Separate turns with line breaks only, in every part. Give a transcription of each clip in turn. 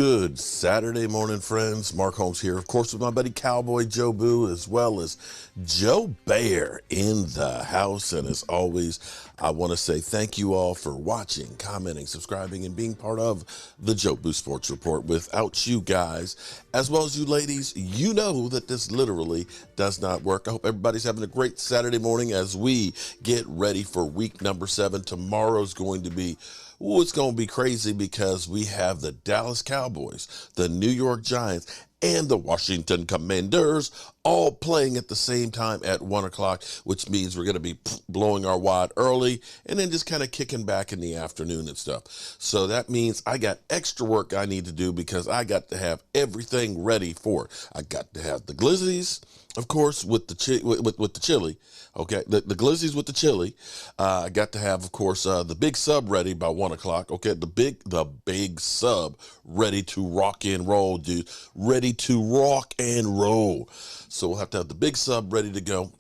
Good Saturday morning, friends. Mark Holmes here, of course, with my buddy Cowboy Joe Boo, as well as Joe Bear in the house. And as always, I want to say thank you all for watching, commenting, subscribing, and being part of the Joe Boo Sports Report. Without you guys, as well as you ladies, you know that this literally does not work. I hope everybody's having a great Saturday morning as we get ready for week number 7. Tomorrow's going to be it's going to be crazy because we have the Dallas Cowboys, the New York Giants, and the Washington Commanders all playing at the same time at 1 o'clock, which means we're going to be blowing our wad early and then just kind of kicking back in the afternoon and stuff. So that means I got extra work I need to do because I got to have everything ready for it. I got to have the glizzies, of course, with the with the chili. Okay, the glizzies with the chili. I got to have, of course, the big sub ready by 1 o'clock. Okay, the big sub ready to rock and roll, dude. Ready to rock and roll. So we'll have to have the big sub ready to go.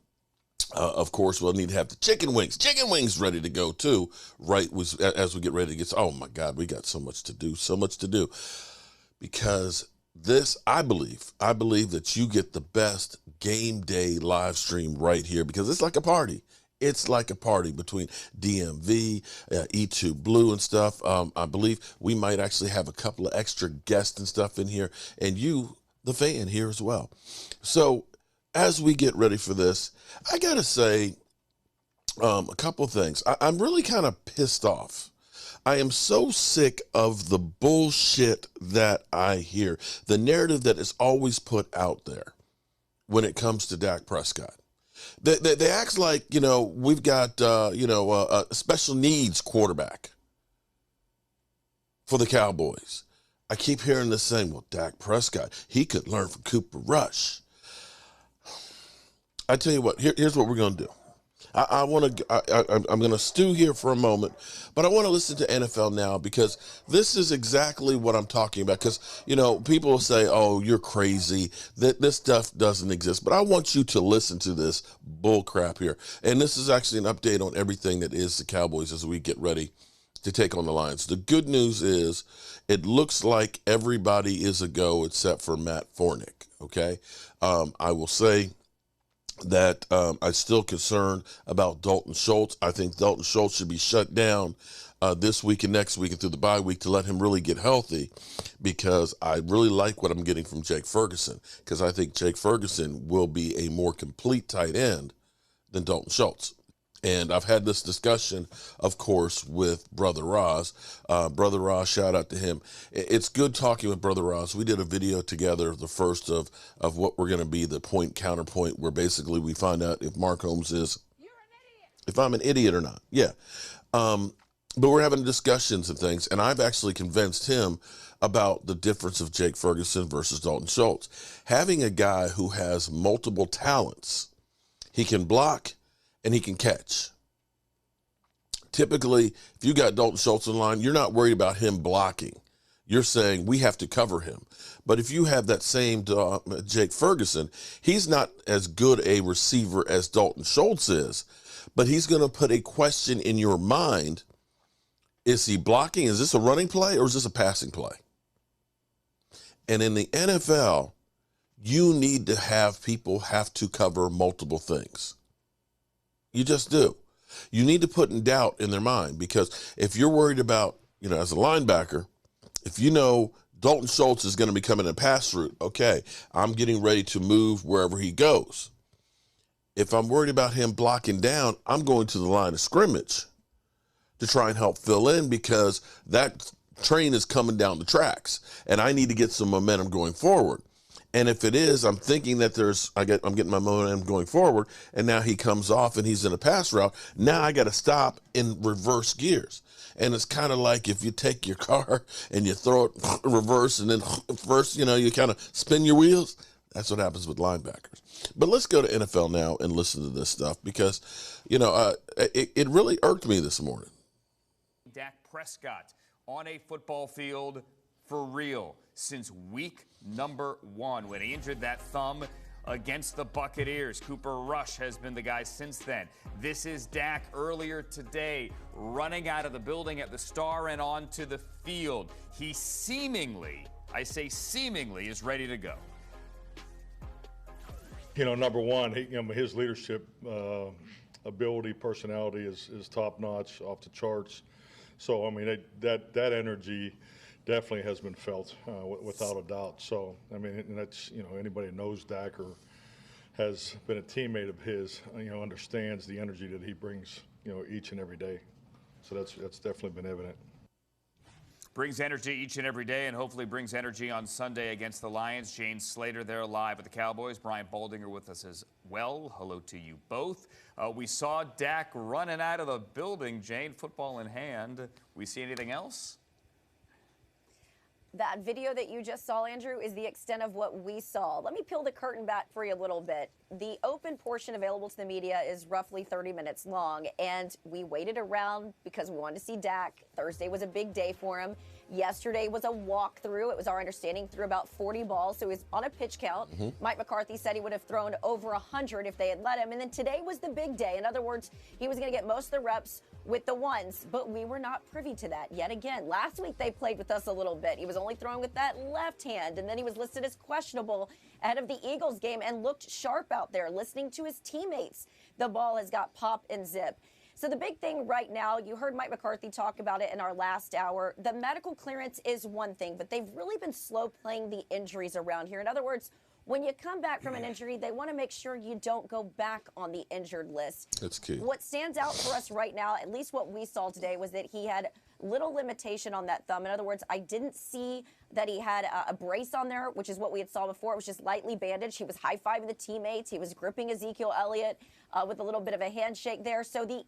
Of course, we'll need to have the chicken wings ready to go too, right? As we get ready to get. Oh my God, we got so much to do, because this, I believe that you get the best game day live stream right here because it's like a party. It's like a party between DMV, E2 Blue and stuff. I believe we might actually have a couple of extra guests and stuff in here, and you, the fan, here as well. So as we get ready for this, I got to say a couple of things. I'm really kind of pissed off. I am so sick of the bullshit that I hear, the narrative that is always put out there when it comes to Dak Prescott. They act like, we've got, a special needs quarterback for the Cowboys. I keep hearing this saying, well, Dak Prescott, he could learn from Cooper Rush. I tell you what, here's what we're going to do. I'm going to stew here for a moment, but I want to listen to NFL Now because this is exactly what I'm talking about. Because, people will say, oh, you're crazy, that this stuff doesn't exist. But I want you to listen to this bull crap here. And this is actually an update on everything that is the Cowboys as we get ready to take on the Lions. The good news is it looks like everybody is a go except for Matt Fornick, okay? I will say that I'm still concerned about Dalton Schultz. I think Dalton Schultz should be shut down this week and next week and through the bye week to let him really get healthy, because I really like what I'm getting from Jake Ferguson, because I think Jake Ferguson will be a more complete tight end than Dalton Schultz. And I've had this discussion, of course, with Brother Roz. Brother Roz, shout out to him. It's good talking with Brother Roz. We did a video together, the first of what we're going to be the point counterpoint, where basically we find out if Mark Holmes is, if I'm an idiot or not. Yeah. But we're having discussions and things, and I've actually convinced him about the difference of Jake Ferguson versus Dalton Schultz. Having a guy who has multiple talents, he can block and he can catch. Typically, if you got Dalton Schultz in line, you're not worried about him blocking. You're saying we have to cover him. But if you have that same Jake Ferguson, he's not as good a receiver as Dalton Schultz is, but he's going to put a question in your mind. Is he blocking? Is this a running play or is this a passing play? And in the NFL, you need to have people have to cover multiple things. You just do. You need to put in doubt in their mind, because if you're worried about, as a linebacker, if Dalton Schultz is going to be coming in a pass route, okay, I'm getting ready to move wherever he goes. If I'm worried about him blocking down, I'm going to the line of scrimmage to try and help fill in, because that train is coming down the tracks and I need to get some momentum going forward. And if it is, I'm thinking that I'm getting my momentum going forward, and now he comes off and he's in a pass route. Now I got to stop in reverse gears. And it's kind of like if you take your car and you throw it reverse, and then first, you kind of spin your wheels. That's what happens with linebackers. But let's go to NFL Now and listen to this stuff, because, it really irked me this morning.
Dak Prescott on a football field for real since week number 1 when he injured that thumb against the Buccaneers. Cooper Rush has been the guy since then. This is Dak earlier today, running out of the building at the Star and onto the field. He seemingly, I say seemingly, is ready to go.
You know, number one, his leadership ability, personality is top notch, off the charts. So, I mean, that energy definitely has been felt without a doubt. So, I mean, and that's, anybody who knows Dak or has been a teammate of his, understands the energy that he brings, each and every day. So that's definitely been evident.
Brings energy each and every day, and hopefully brings energy on Sunday against the Lions. Jane Slater there live with the Cowboys. Brian Baldinger with us as well. Hello to you both. We saw Dak running out of the building, Jane, football in hand. We see anything else?
That video that you just saw, Andrew, is the extent of what we saw. Let me peel the curtain back for you a little bit. The open portion available to the media is roughly 30 minutes long, and we waited around because we wanted to see Dak. Thursday was a big day for him. Yesterday was a walkthrough. It was our understanding threw about 40 balls, so he was on a pitch count. Mike McCarthy said he would have thrown over 100 if they had let him. And then today was the big day. In other words, he was going to get most of the reps with the ones, but we were not privy to that yet again. Last week they played with us a little bit. He was only throwing with that left hand, and then he was listed as questionable ahead of the Eagles game and looked sharp out there, listening to his teammates. The ball has got pop and zip. So the big thing right now, you heard Mike McCarthy talk about it in our last hour. The medical clearance is one thing, but they've really been slow playing the injuries around here. In other words, when you come back from an injury, they want to make sure you don't go back on the injured list.
That's key.
What stands out for us right now, at least what we saw today, was that he had little limitation on that thumb. In other words, I didn't see that he had a brace on there, which is what we had saw before. It was just lightly bandaged. He was high-fiving the teammates. He was gripping Ezekiel Elliott with a little bit of a handshake there. So the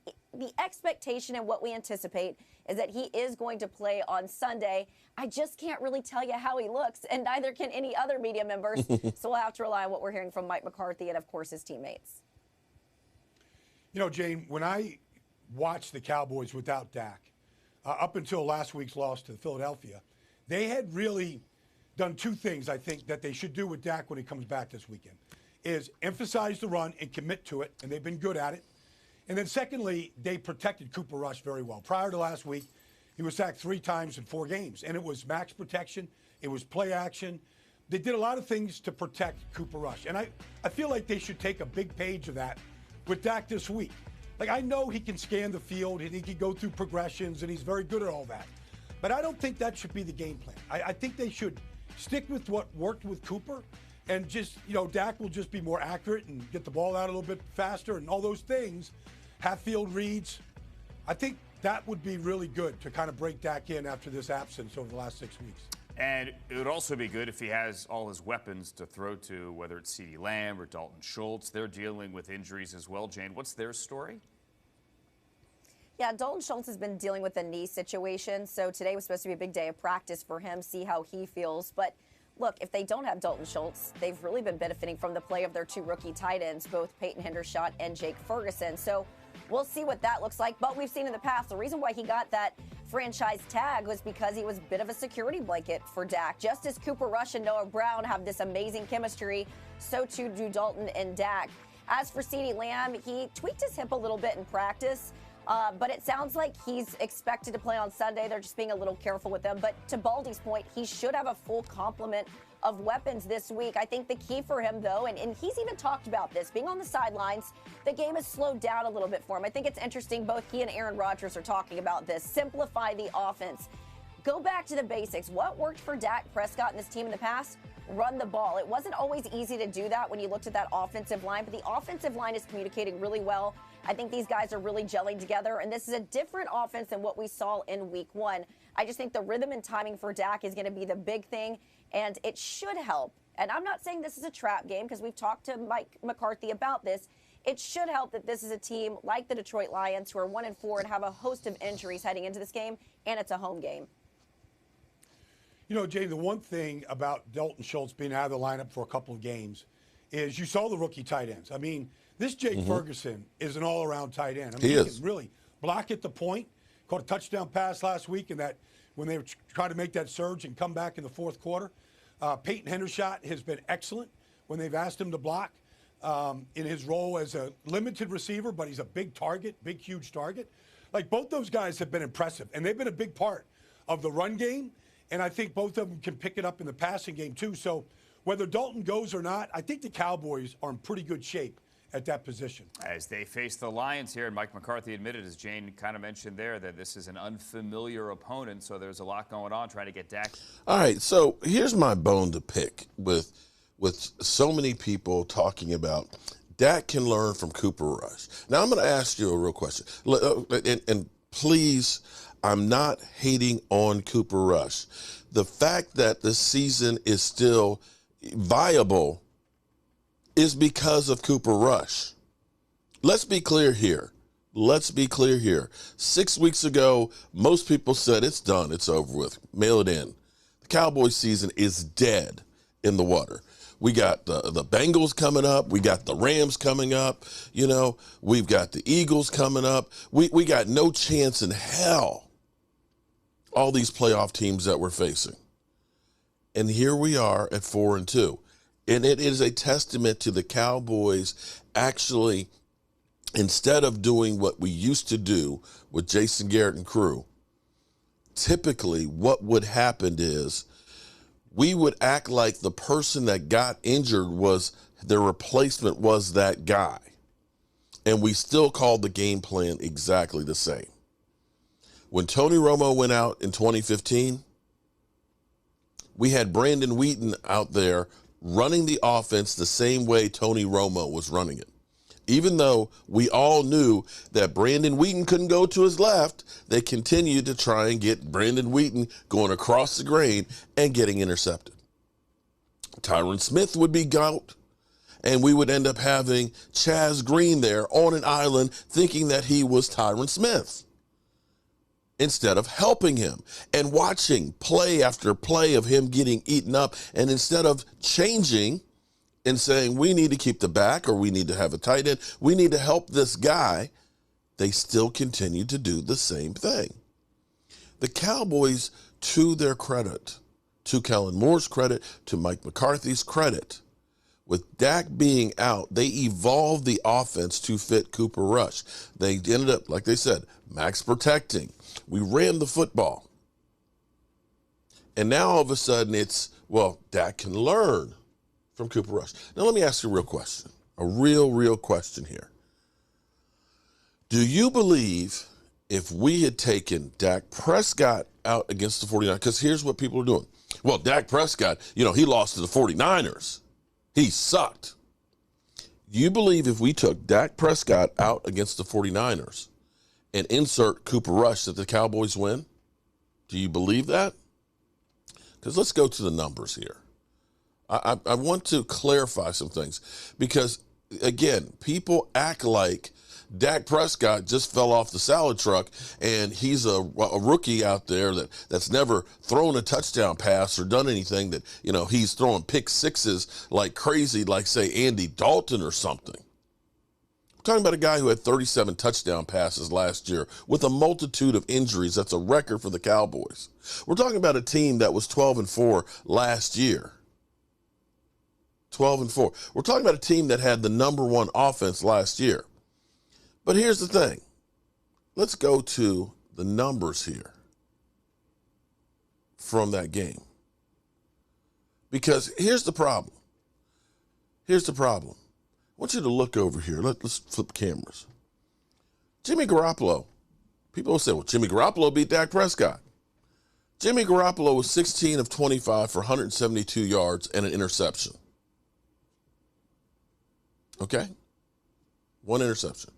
expectation and what we anticipate is that he is going to play on Sunday. I just can't really tell you how he looks, and neither can any other media members. So we'll have to rely on what we're hearing from Mike McCarthy and, of course, his teammates.
You know, Jane, when I watched the Cowboys without Dak, up until last week's loss to Philadelphia, they had really done two things, I think, that they should do with Dak when he comes back this weekend, is emphasize the run and commit to it, and they've been good at it. And then secondly, they protected Cooper Rush very well. Prior to last week, he was sacked 3 times in 4 games, and it was max protection. It was play action. They did a lot of things to protect Cooper Rush, and I feel like they should take a big page of that with Dak this week. Like, I know he can scan the field and he can go through progressions and he's very good at all that. But I don't think that should be the game plan. I think they should stick with what worked with Cooper and just, Dak will just be more accurate and get the ball out a little bit faster and all those things. Half-field reads. I think that would be really good to kind of break Dak in after this absence over the last 6 weeks.
And it would also be good if he has all his weapons to throw to, whether it's CeeDee Lamb or Dalton Schultz. They're dealing with injuries as well. Jane, what's their story?
Yeah, Dalton Schultz has been dealing with a knee situation, so today was supposed to be a big day of practice for him, see how he feels. But look, if they don't have Dalton Schultz, they've really been benefiting from the play of their 2 rookie tight ends, both Peyton Hendershot and Jake Ferguson. So we'll see what that looks like. But we've seen in the past, the reason why he got that franchise tag was because he was a bit of a security blanket for Dak. Just as Cooper Rush and Noah Brown have this amazing chemistry, so too do Dalton and Dak. As for CeeDee Lamb, he tweaked his hip a little bit in practice. But it sounds like he's expected to play on Sunday. They're just being a little careful with him. But to Baldy's point, he should have a full complement of weapons this week. I think the key for him, though, and he's even talked about this, being on the sidelines, the game has slowed down a little bit for him. I think it's interesting, both he and Aaron Rodgers are talking about this. Simplify the offense. Go back to the basics. What worked for Dak Prescott and this team in the past? Run the ball. It wasn't always easy to do that when you looked at that offensive line, but the offensive line is communicating really well. I think these guys are really gelling together, and this is a different offense than what we saw in week 1. I just think the rhythm and timing for Dak is going to be the big thing, and it should help. And I'm not saying this is a trap game because we've talked to Mike McCarthy about this. It should help that this is a team like the Detroit Lions who are 1-4 and have a host of injuries heading into this game, and it's a home game.
You know, Jay, the one thing about Dalton Schultz being out of the lineup for a couple of games is you saw the rookie tight ends. I mean, this Jake Ferguson is an all-around tight end. I mean, he can really block at the point. Caught a touchdown pass last week, and that when they were trying to make that surge and come back in the fourth quarter. Peyton Hendershot has been excellent when they've asked him to block. in his role as a limited receiver, but he's a big target, big, huge target. Like, both those guys have been impressive, and they've been a big part of the run game, and I think both of them can pick it up in the passing game too. So whether Dalton goes or not, I think the Cowboys are in pretty good shape at that position.
As they face the Lions here, and Mike McCarthy admitted, as Jane kind of mentioned there, that this is an unfamiliar opponent, so there's a lot going on trying to get Dak.
All right, so here's my bone to pick with so many people talking about Dak can learn from Cooper Rush. Now, I'm going to ask you a real question. And please, I'm not hating on Cooper Rush. The fact that the season is still viable is because of Cooper Rush. Let's be clear here. 6 weeks ago, most people said it's done, it's over with, mail it in. The Cowboys season is dead in the water. We got the Bengals coming up. We got the Rams coming up. You know, we've got the Eagles coming up. We got no chance in hell, all these playoff teams that we're facing. And here we are at 4-2. And it is a testament to the Cowboys actually, instead of doing what we used to do with Jason Garrett and crew, typically what would happen is we would act like the person that got injured was their replacement was that guy. And we still called the game plan exactly the same. When Tony Romo went out in 2015, we had Brandon Wheaton out there running the offense the same way Tony Romo was running it. Even though we all knew that Brandon Wheaton couldn't go to his left, they continued to try and get Brandon Wheaton going across the grain and getting intercepted. Tyron Smith would be out, and we would end up having Chaz Green there on an island thinking that he was Tyron Smith, instead of helping him and watching play after play of him getting eaten up. And instead of changing and saying, we need to keep the back, or we need to have a tight end, we need to help this guy, they still continue to do the same thing. The Cowboys, to their credit, to Kellen Moore's credit, to Mike McCarthy's credit, with Dak being out, they evolved the offense to fit Cooper Rush. They ended up, like they said, max protecting. We ran the football. And now all of a sudden it's, well, Dak can learn from Cooper Rush. Now let me ask you a real question, a real question here. Do you believe if we had taken Dak Prescott out against the 49ers, because here's what people are doing. Well, Dak Prescott, he lost to the 49ers. He sucked. Do you believe if we took Dak Prescott out against the 49ers and insert Cooper Rush that the Cowboys win? Do you believe that? Because let's go to the numbers here. I want to clarify some things because, again, people act like Dak Prescott just fell off the salad truck and he's a rookie out there that's never thrown a touchdown pass or done anything that, he's throwing pick sixes like crazy, like, say, Andy Dalton or something. I'm talking about a guy who had 37 touchdown passes last year with a multitude of injuries. That's a record for the Cowboys. We're talking about a team that was 12-4 last year. 12-4. We're talking about a team that had the number one offense last year. But here's the thing. Let's go to the numbers here from that game. Because here's the problem. I want you to look over here. Let's flip cameras. Jimmy Garoppolo. People will say, well, Jimmy Garoppolo beat Dak Prescott. Jimmy Garoppolo was 16 of 25 for 172 yards and an interception. Okay? One interception.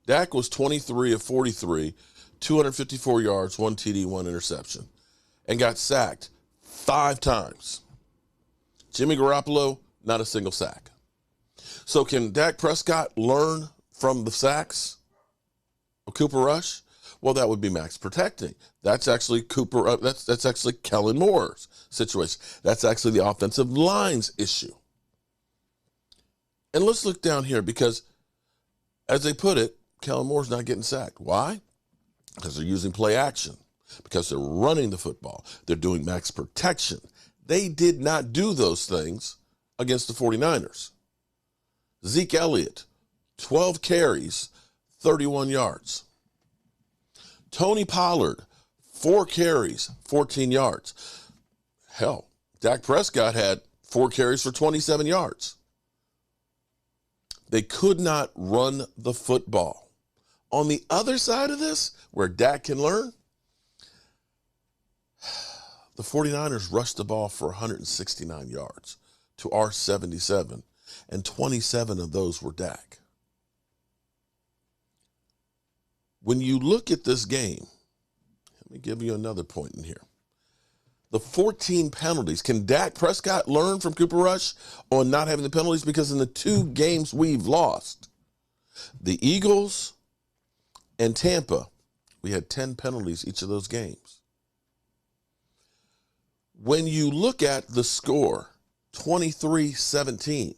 Dak was 23 of 43, 254 yards, 1 TD, 1 interception, and got sacked 5 times. Jimmy Garoppolo, not a single sack. So can Dak Prescott learn from the sacks of Cooper Rush? Well, that would be max protecting. That's actually that's actually Kellen Moore's situation. That's actually the offensive line's issue. And let's look down here because, as they put it, Kellen Moore's not getting sacked. Why? Because they're using play action. Because they're running the football. They're doing max protection. They did not do those things against the 49ers. Zeke Elliott, 12 carries, 31 yards. Tony Pollard, 4 carries, 14 yards. Hell, Dak Prescott had 4 carries for 27 yards. They could not run the football. On the other side of this, where Dak can learn, the 49ers rushed the ball for 169 yards to our 77, and 27 of those were Dak. When you look at this game, let me give you another point in here. The 14 penalties. Can Dak Prescott learn from Cooper Rush on not having the penalties? Because in the 2 games we've lost, the Eagles and Tampa, we had 10 penalties each of those games. When you look at the score, 23-17,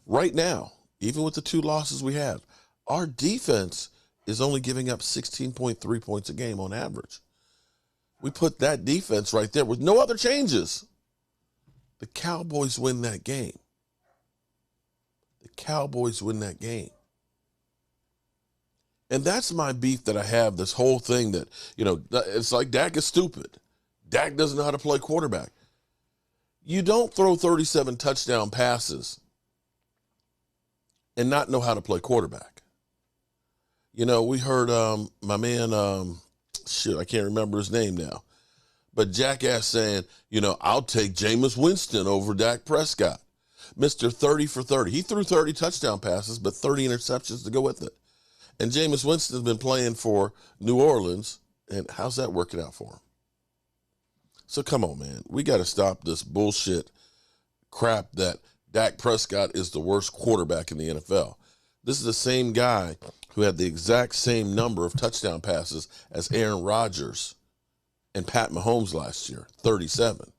right now, even with the 2 losses we have, our defense is only giving up 16.3 points a game on average. We put that defense right there with no other changes. The Cowboys win that game. The Cowboys win that game. And that's my beef that I have, this whole thing that, it's like Dak is stupid. Dak doesn't know how to play quarterback. You don't throw 37 touchdown passes and not know how to play quarterback. We heard my man, I can't remember his name now, but Jackass saying, I'll take Jameis Winston over Dak Prescott. Mr. 30 for 30. He threw 30 touchdown passes, but 30 interceptions to go with it. And Jameis Winston's been playing for New Orleans, and how's that working out for him? So come on, man. We got to stop this bullshit crap that Dak Prescott is the worst quarterback in the NFL. This is the same guy who had the exact same number of touchdown passes as Aaron Rodgers and Pat Mahomes last year, 37.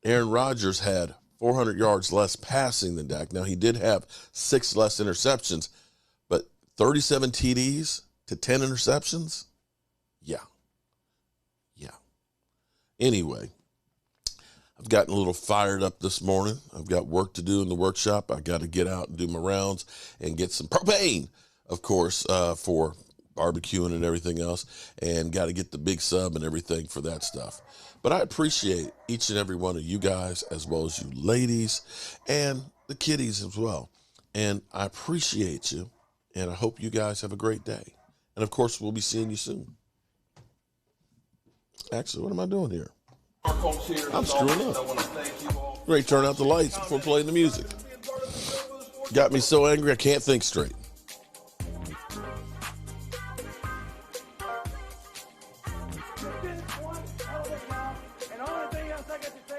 Aaron Rodgers had 400 yards less passing than Dak. Now, he did have 6 less interceptions, but 37 TDs to 10 interceptions? Yeah. Anyway, I've gotten a little fired up this morning. I've got work to do in the workshop. I got to get out and do my rounds and get some propane, of course, for barbecuing and everything else, and got to get the big sub and everything for that stuff. But I appreciate each and every one of you guys, as well as you ladies and the kiddies as well. And I appreciate you, and I hope you guys have a great day. And, of course, we'll be seeing you soon. Actually, what am I doing here? I'm screwing up. Ready to turn out the lights before playing the music. Got me so angry I can't think straight.
And the only thing else I got to